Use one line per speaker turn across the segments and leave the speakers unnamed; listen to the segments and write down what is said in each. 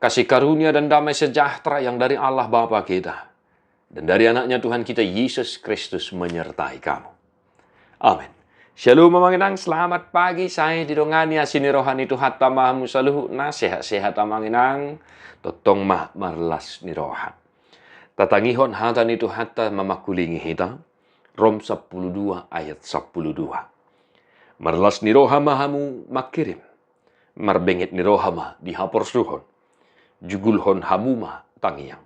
kasih karunia dan damai sejahtera yang dari Allah Bapa kita dan dari anaknya Tuhan kita Yesus Kristus menyertai kamu. Amin. Shalom Mamanginang, selamat pagi. Saya didongani asini rohani Tuhan tamahamu saluhu na sehat-sehat Mamanginang. Totong mah marlas ni roha. Tatangihon hata ni Tuhan ta mamakulingi hita. Rom 12 ayat 12. Marlas ni roha mahamu makirim. Marbengit ni roha mah dihapor suhon. Jugulhon hamuma tangiyang.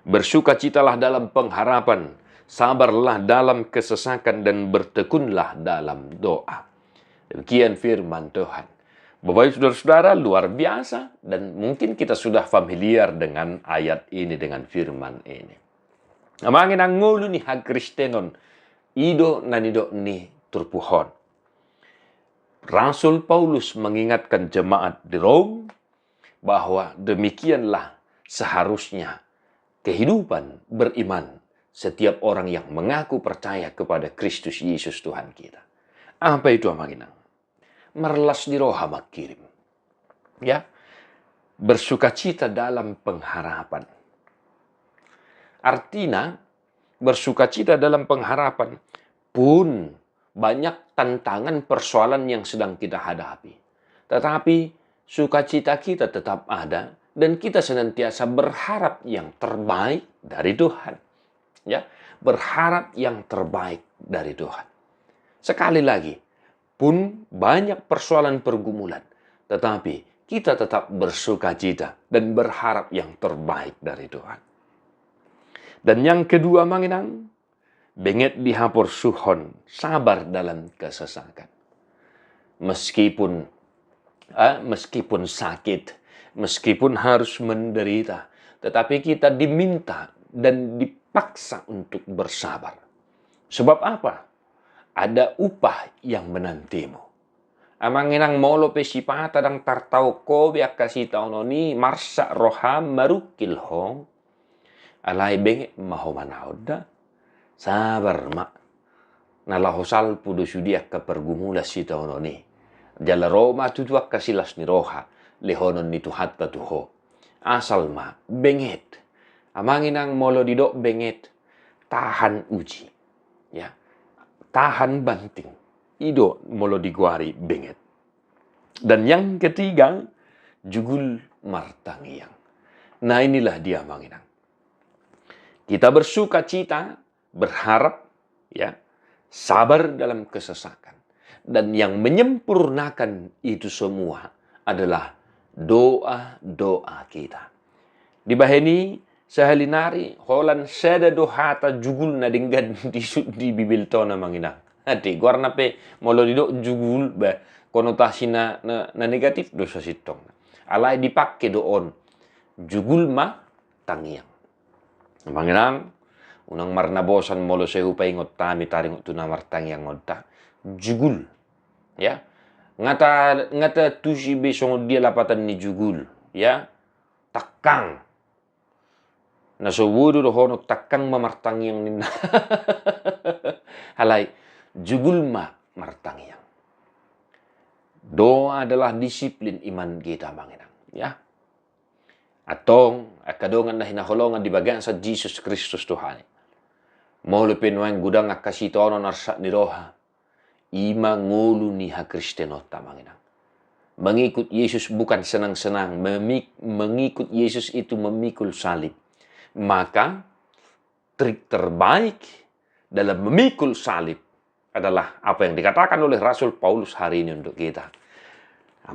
Bersukacitalah dalam pengharapan, sabarlah dalam kesesakan, dan bertekunlah dalam doa. Demikian firman Tuhan. Bapak Ibu saudara-saudara, luar biasa, dan mungkin kita sudah familiar dengan ayat ini, dengan firman ini. Amangin ang ngulu ni hag Kristenon, ido nanido ni turpuhon. Rasul Paulus mengingatkan jemaat di Rom bahwa demikianlah seharusnya kehidupan beriman setiap orang yang mengaku percaya kepada Kristus Yesus Tuhan kita. Apa itu Amanginang? Merlas di roha makirim. Ya, bersukacita dalam pengharapan. Artinya, bersukacita dalam pengharapan pun banyak tantangan persoalan yang sedang kita hadapi. Tetapi sukacita kita tetap ada dan kita senantiasa berharap yang terbaik dari Tuhan. Ya, berharap yang terbaik dari Tuhan. Sekali lagi, pun banyak persoalan pergumulan, tetapi kita tetap bersukacita dan berharap yang terbaik dari Tuhan. Dan yang kedua Manginang, benget dihapor suhon, sabar dalam kesesakan. Meskipun sakit, meskipun harus menderita, tetapi kita diminta dan dipaksa untuk bersabar. Sebab apa? Ada upah yang menantimu. Amanginang molo pesipata dang tartau ko biak kasih taunoni marsa roham marukil hong. Alay benget mahomanauda. Sabar mak. Nalahosal pudo sudiak ka pergumula si taunoni. Jala Roma tutuak kasilas ni roha, lehonon ni tuhat tatuho. Asal ma, benget. Amanginang molo didok benget, tahan uji. Ya, tahan banting. Ido molo diguari benget. Dan yang ketiga, jugul martangiang. Nah inilah dia Amanginang. Kita bersuka cita, berharap, ya, sabar dalam kesesakan. Dan yang menyempurnakan itu semua adalah doa-doa kita. Di baheni sahalinari holan seda dohata jugul na dinggan di bibil to na Manginang. Hati guarna pe molo didok jugul ba konotasi na negatif dosa sitong. Alai dipakai doon jugul ma tangiang. Manginang unang marnabosan molo sehu pa ingot tami taring utuna martangiang ngodta. Jugul, ya, ngata tusi besong dia lapatan ni jugul, ya, takang, nasawudu dohono takang mamartang yang nina, halai jugul martang yang. Doa adalah disiplin iman kita Manginang, ya. Atong akadongan na hinaholongan di bagian sa Jesus Kristus Tuhan. Molo pinuang gudang akasitono narsa ni roha. Ima ngulu ni ha Kristenota Manginang. Mengikut Yesus bukan senang-senang. Mengikut Yesus itu memikul salib. Maka trik terbaik dalam memikul salib adalah apa yang dikatakan oleh Rasul Paulus hari ini untuk kita.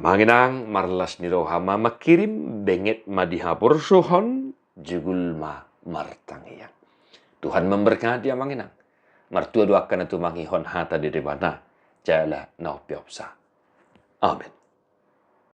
Manginang marlas ni rohama makirim benget madihapor sohon jugul ma martangiyang. Tuhan memberkati Manginang. Martua doakan itu mangihon hata di debana. Jala na piopsa. Amin.